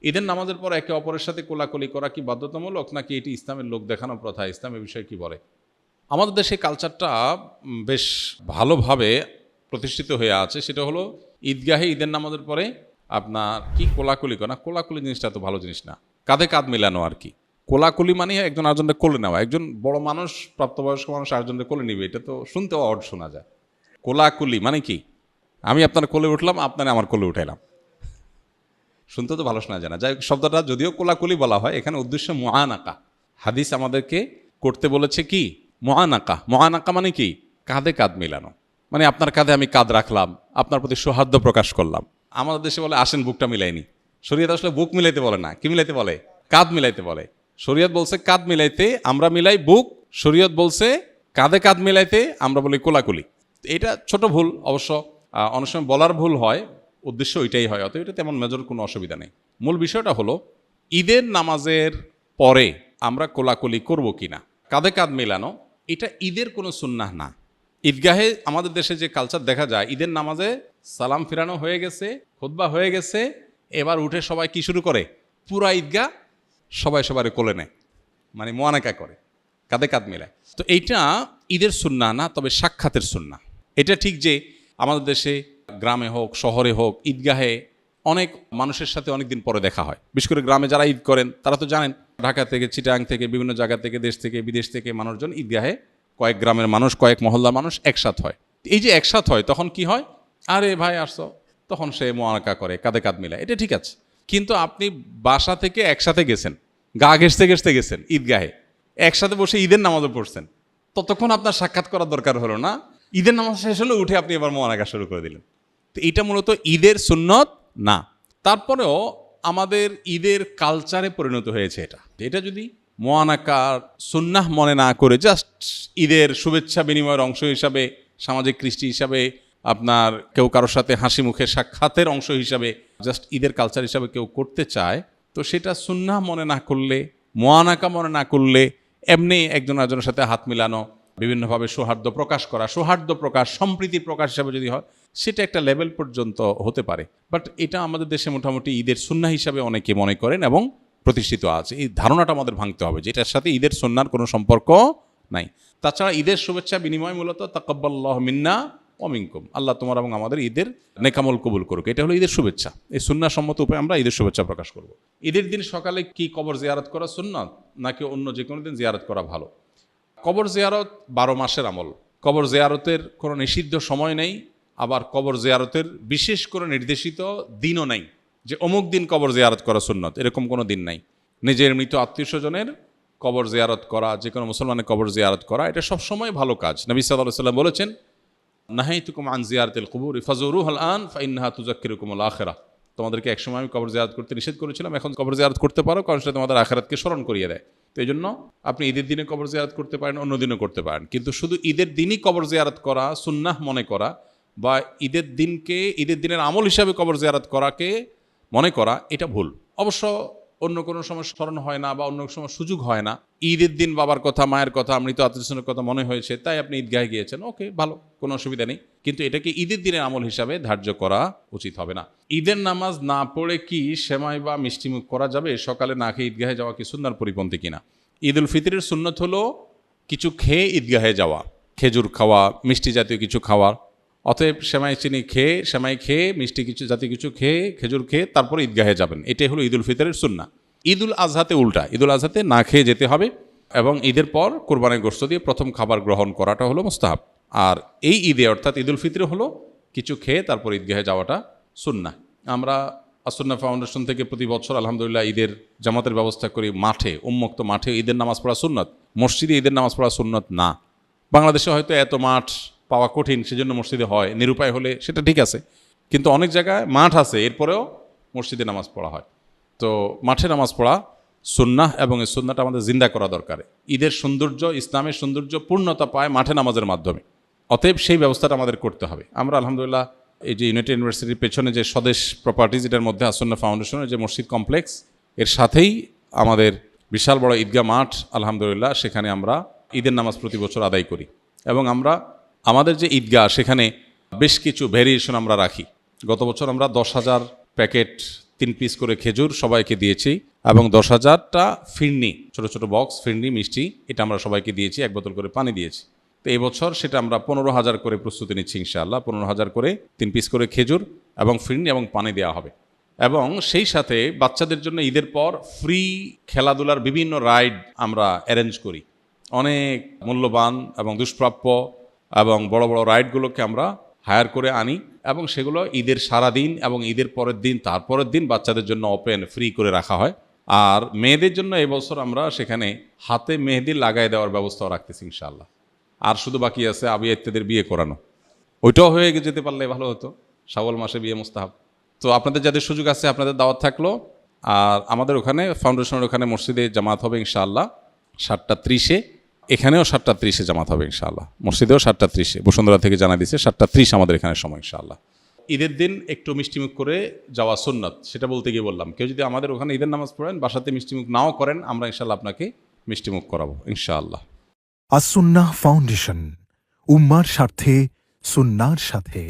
ঈদের নামাজের পর একে অপরের সাথে কোলাকুলি করা কি বাধ্যতামূলক, নাকি এটি ইসলামের লোক দেখানো প্রথা? ইসলাম এ বিষয়ে কি বলে? আমাদের দেশে কালচারটা বেশ ভালোভাবে প্রতিষ্ঠিত হয়ে আছে। সেটা হলো ঈদগাহে ঈদের নামাজের পরে আপনার কি কোলাকুলি করা। কোলাকুলি জিনিসটা তো ভালো জিনিস না, কাঁধে কাঁধ মিলানো আর কি। কোলাকুলি মানে একজন আরেকজনকে কোলে নেওয়া। একজন বড় মানুষ, প্রাপ্তবয়স্ক মানুষ আরেকজনকে কোলে নিবে, এটা তো শুনতেও অড শোনা যায়। কোলাকুলি মানে কি? আমি আপনার কোলে উঠলাম, আপনারা আমার কোলে উঠাইলাম, শুনতে তো ভালো শোনা যায় না। যাই হোক, শব্দটা যদিও কোলাকুলি বলা হয়, এখানে উদ্দেশ্য মুআনাকা। হাদিস আমাদেরকে করতে বলেছে কি? মুআনাকা। মুআনাকা মানে কি? কাঁধে কাঁধ মিলানো। মানে আপনার কাঁধে আমি কাঁধ রাখলাম, আপনার প্রতি সৌহার্দ্য প্রকাশ করলাম। আমাদের দেশে বলে আসেন বুকটা মিলাইনি। শরীয়ত আসলে বুক মিলাইতে বলে না, কি মিলাইতে বলে? কাঁধ মিলাইতে বলে। শরীয়ত বলছে কাঁধ মিলাইতে, আমরা মিলাই বুক। শরীয়ত বলছে কাঁধে কাঁধ মিলাইতে, আমরা বলি কোলাকুলি। এটা ছোট ভুল অবশ্য, অনেক সময় বলার ভুল হয়, উদ্দেশ্য ওইটাই হয়। অতএব এটা তেমন মেজর কোনো অসুবিধা নেই। মূল বিষয়টা হলো ঈদের নামাজের পরে আমরা কোলাকুলি করব কিনা, কাঁধে কাঁধ মেলানো, এটা ঈদের কোনো সুন্নাহ না। ঈদগাহে আমাদের দেশে যে কালচার দেখা যায়, ঈদের নামাজে সালাম ফিরানো হয়ে গেছে, খুতবা হয়ে গেছে, এবার উঠে সবাই কি শুরু করে? পুরা ঈদগাহ সবাই সবার কোলে নেয়, মানে মোয়ানাকা করে, কাঁধে কাঁধ মেলায়। তো এইটা ঈদের সুন্নাহ না, তবে সাক্ষাতের সুন্নাহ। এটা ঠিক যে আমাদের দেশে গ্রামে হোক শহরে হোক ঈদগাহে অনেক মানুষের সাথে অনেক দিন পরে দেখা হয়। বিশেষ করে গ্রামে যারা ঈদ করেন তারা তো জানেন, ঢাকা থেকে, চিটাং থেকে, বিভিন্ন জায়গা থেকে, দেশ থেকে, বিদেশ থেকে মানুষজন ঈদগাহে, কয়েক গ্রামের মানুষ, কয়েক মহল্লার মানুষ একসাথ হয়। এই যে একসাথ হয়, তখন কি হয়? আরে ভাই আসছো, তখন সে মোয়ানাকা করে, কাঁধে কাঁধ মিলায়, এটা ঠিক আছে। কিন্তু আপনি বাসা থেকে একসাথে গেছেন, গা ঘেঁষতে ঘেঁষতে গেছেন ঈদগাহে, একসাথে বসে ঈদের নামাজও পড়ছেন, ততক্ষণ আপনার সাক্ষাৎ করার দরকার হলো না। ঈদের নামাজ শেষ হলে উঠে আপনি এবার মোয়ানাকা শুরু করে দিলেন। তো এটা মূলত ঈদের সুন্নত না। তারপরেও আমাদের ঈদের কালচারে পরিণত হয়েছে এটা। এটা যদি মোয়ানাকার সুন্নাহ মনে না করে জাস্ট ঈদের শুভেচ্ছা বিনিময়ের অংশ হিসাবে, সামাজিক কৃষ্টি হিসাবে, আপনার কেউ কারোর সাথে হাসি মুখে সাক্ষাতের অংশ হিসাবে জাস্ট ঈদের কালচার হিসাবে কেউ করতে চায়, তো সেটা সুন্নাহ মনে না করলে, মোয়ানাকা মনে না করলে, এমনি একজন আরেকজনের সাথে হাত মিলানো, বিভিন্নভাবে সৌহার্দ্য প্রকাশ করা, সৌহার্দ্য প্রকাশ, সম্প্রীতি প্রকাশ হিসাবে যদি হয়, সেটা একটা লেভেল পর্যন্ত হতে পারে। বাট এটা আমাদের দেশে মোটামুটি ঈদের সুন্নাহ হিসাবে অনেকে মনে করেন এবং প্রতিষ্ঠিত আছে। এই ধারণাটা আমাদের ভাঙতে হবে, যেটার সাথে ঈদের সুন্নাহর কোনো সম্পর্ক নাই। তাছাড়া ঈদের শুভেচ্ছা বিনিময় মূলত তাকাব্বালাল্লাহু মিন্না ওয়া মিনকুম, আল্লাহ তোমার এবং আমাদের ঈদের নেকামল কবুল করুক, এটা হলো ঈদের শুভেচ্ছা। এই সুন্নাহ সম্মত উপায়ে আমরা ঈদের শুভেচ্ছা প্রকাশ করব। ঈদের দিন সকালে কি কবর জিয়ারত করা সুন্নাত, নাকি অন্য যে কোনো দিন জিয়ারত করা ভালো? কবর জিয়ারত 12 মাসের আমল। কবর জিয়ারতের কোনো নিষিদ্ধ সময় নেই, আবার কবর জিয়ারতের বিশেষ করে নির্দেশিত দিনও নেই যে অমুক দিন কবর জিয়ারত করা সুন্নত, এরকম কোনো দিন নাই। নিজের মৃত আত্মীয় স্বজনের কবর জিয়ারত করা, যে কোনো মুসলমানের কবর জিয়ারত করা, এটা সবসময় ভালো কাজ। নবী সাল্লাল্লাহু আলাইহি ওয়াসাল্লাম বলেছেন, নাহাইতুকুম আন জিয়ারাতিল কুবুর ফাজুরুহাল আন ফাইন্নাহা তুযাক্কিরুকুমুল আখিরাহ। তোমাদেরকে একসময় আমি কবর জিয়ারত করতে নিষেধ করেছিলাম, এখন কবর জিয়ারত করতে পারো, কারণ সেটা তোমাদের আখিরাতকে স্মরণ করিয়ে দেয়। তো এই জন্য আপনি ঈদের দিনে কবর জিয়ারত করতে পারেন, অন্য দিনও করতে পারেন, কিন্তু শুধু ঈদের দিনই কবর জিয়ারত করা সুন্নাহ মনে করা, বা ঈদের দিনকে ঈদের দিনের আমল হিসাবে কবর জিয়ারত করাকে মনে করা, এটা ভুল। অবশ্য অন্য কোনো সময় স্মরণ হয় না বা অন্য সময় সুযোগ হয় না, ঈদের দিন বাবার কথা, মায়ের কথা, মৃত আত্মীয়স্বজনের কথা মনে হয়েছে, তাই আপনি ঈদগাহে গিয়েছেন, ওকে, ভালো, কোনো অসুবিধা নেই। কিন্তু এটাকে ঈদের দিনের আমল হিসাবে ধার্য করা উচিত হবে না। ঈদের নামাজ না পড়ে কি সেমাই বা মিষ্টিমুখ করা যাবে? সকালে না খেয়ে ঈদগাহে যাওয়া কি সুন্নাহর পরিপন্থী কিনা? ঈদ উল ফিতরের সুন্নত হলো কিছু খেয়ে ঈদগাহে যাওয়া, খেজুর খাওয়া, মিষ্টি জাতীয় কিছু খাওয়া। অতএব সেমাই চিনি খেয়ে, সেমাই খেয়ে, মিষ্টি কিছু জাতীয় কিছু খেয়ে, খেজুর খেয়ে তারপর ঈদগাহে যাবেন, এটাই হলো ঈদ উল ফিতরের সুন্নাহ। ঈদ উল আজহাতে উল্টা, ঈদ উল আজহাতে না খেয়ে যেতে হবে এবং ঈদের পর কোরবানির গোশত দিয়ে প্রথম খাবার গ্রহণ করাটা হলো মুস্তাহাব। আর এই ঈদে অর্থাৎ ঈদ উল ফিতরে হলো কিছু খেয়ে তারপর ঈদগাহে যাওয়াটা সুন্নাহ। আমরা আসুন্নাহ ফাউন্ডেশন থেকে প্রতি বছর আলহামদুলিল্লাহ ঈদের জামাতের ব্যবস্থা করি। মাঠে, উন্মুক্ত মাঠে ঈদের নামাজ পড়া সুন্নত, মসজিদে ঈদের নামাজ পড়া সুন্নত না। বাংলাদেশে হয়তো এত মাঠ পাওয়া কঠিন, সেজন্য মসজিদে হয়, নিরুপায় হলে সেটা ঠিক আছে, কিন্তু অনেক জায়গায় মাঠ আছে, এরপরেও মসজিদে নামাজ পড়া হয়। তো মাঠে নামাজ পড়া সুন্নাহ এবং এই সুন্নাহটা আমাদের জিন্দা করা দরকার। ঈদের সৌন্দর্য, ইসলামের সৌন্দর্য পূর্ণতা পায় মাঠে নামাজের মাধ্যমে। অতএব সেই ব্যবস্থাটা আমাদের করতে হবে। আমরা আলহামদুলিল্লাহ এই যে ইউনাইটেড ইউনিভার্সিটির পেছনে যে স্বদেশ প্রপার্টিজ, এটার মধ্যে আসুন্নাহ ফাউন্ডেশনের যে মসজিদ কমপ্লেক্স, এর সাথেই আমাদের বিশাল বড় ঈদগাহ মাঠ, আলহামদুলিল্লাহ সেখানে আমরা ঈদের নামাজ প্রতি বছর আদায় করি। এবং আমরা আমাদের যে ঈদগাহ, সেখানে বেশ কিছু ভেরিয়েশন আমরা রাখি। গত বছর আমরা 10,000 প্যাকেট 3 পিস করে খেজুর সবাইকে দিয়েছি, এবং 10,000টা ফিরনি, ছোট ছোট বক্স ফিরনি মিষ্টি, এটা আমরা সবাইকে দিয়েছি, 1 বোতল করে পানি দিয়েছি। তো এই বছর সেটা আমরা 15,000 করে প্রস্তুতি নিচ্ছি ইনশাআল্লাহ। 15,000 করে 3 পিস করে খেজুর এবং ফিরনি এবং পানি দেওয়া হবে। এবং সেই সাথে বাচ্চাদের জন্য ঈদের পর ফ্রি খেলাধুলার বিভিন্ন রাইড আমরা অ্যারেঞ্জ করি। অনেক মূল্যবান এবং দুষ্প্রাপ্য এবং বড় বড় রাইডগুলোকে আমরা হায়ার করে আনি, এবং সেগুলো ঈদের সারা দিন এবং ঈদের পরের দিন, তারপরের দিন বাচ্চাদের জন্য ওপেন ফ্রি করে রাখা হয়। আর মেয়েদের জন্য এবছর আমরা সেখানে হাতে মেহেদি লাগাই দেওয়ার ব্যবস্থাও রাখতেছি ইনশাআল্লাহ। আর শুধু বাকি আছে আবিয়া ইত্যাদির বিয়ে করানো, ওইটাও হয়ে যেতে পারলে ভালো হতো, শাওয়াল মাসে বিয়ে মুস্তাহাব। তো আপনাদের যাদের সুযোগ আছে আপনাদের দাওয়াত থাকলো। আর আমাদের ওখানে ফাউন্ডেশনের ওখানে মসজিদে জামাত হবে ইনশাআল্লাহ 7:30-এ, এখানেও 7:30-এ জামাত হবে ইনশাআল্লাহ, মসজিদেও 7:30-এ। বসুন্ধরা থেকে জানা দিয়েছে 7:30 আমাদের এখানে সময় ইনশাআল্লাহ। ঈদের দিন একটু মিষ্টিমুখ করে যাওয়া সুন্নাত, সেটা বলতে গিয়ে বললাম। কেউ যদি আমাদের ওখানে ঈদের নামাজ পড়েন, বাসাতে মিষ্টিমুখ নাও করেন, আমরা ইনশাআল্লাহ আপনাকে মিষ্টিমুখ করাবো ইনশাআল্লাহ। আস-সুন্নাহ ফাউন্ডেশন, উম্মার স্বার্থে সুন্নাহর সাথে।